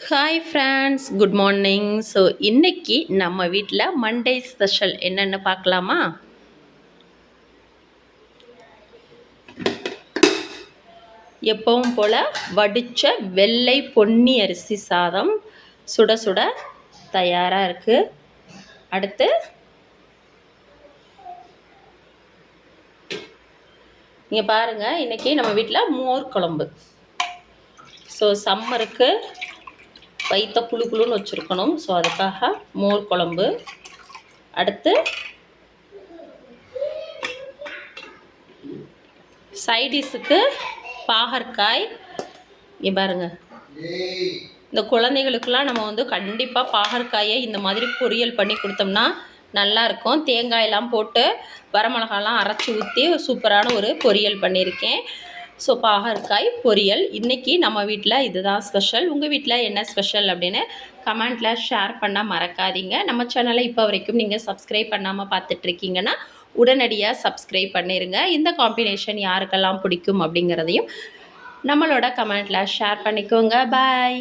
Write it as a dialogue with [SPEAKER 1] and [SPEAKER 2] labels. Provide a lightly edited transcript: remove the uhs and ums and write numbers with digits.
[SPEAKER 1] Hi friends, good morning. So இன்னைக்கு நம்ம வீட்டில் மண்டே ஸ்பெஷல் என்னென்னு பார்க்கலாமா? எப்பவும் போல் வடித்த வெள்ளை பொன்னி அரிசி சாதம் சுட சுட தயாராக இருக்குது. அடுத்து இங்கே பாருங்கள், இன்றைக்கி நம்ம வீட்டில் மோர் குழம்பு. ஸோ சம்மருக்கு வயிற்ற குழு குழுன்னு வச்சுருக்கணும். ஸோ அதுக்காக மோர் குழம்பு. அடுத்து சைடிஷுக்கு பாகற்காய். இங்கே பாருங்கள், இந்த குழந்தைகளுக்கெல்லாம் நம்ம கண்டிப்பாக பாகற்காயை இந்த மாதிரி பொரியல் பண்ணி கொடுத்தோம்னா நல்லாயிருக்கும். தேங்காயெல்லாம் போட்டு வரமிளகாலாம் அரைச்சி ஊற்றி சூப்பரான ஒரு பொரியல் பண்ணியிருக்கேன். ஸோ பாகற்காய் பொரியல் இன்றைக்கி நம்ம வீட்டில் இதுதான் ஸ்பெஷல். உங்கள் வீட்டில் என்ன ஸ்பெஷல் அப்படின்னு கமெண்ட்டில் ஷேர் பண்ண மறக்காதீங்க. நம்ம சேனலை இப்போ வரைக்கும் நீங்கள் சப்ஸ்கிரைப் பண்ணாமல் பார்த்துட்ருக்கீங்கன்னா உடனடியாக சப்ஸ்கிரைப் பண்ணிடுங்க. இந்த காம்பினேஷன் யாருக்கெல்லாம் பிடிக்கும் அப்படிங்கிறதையும் நம்மளோட கமெண்ட்டில் ஷேர் பண்ணிக்கோங்க. பாய்.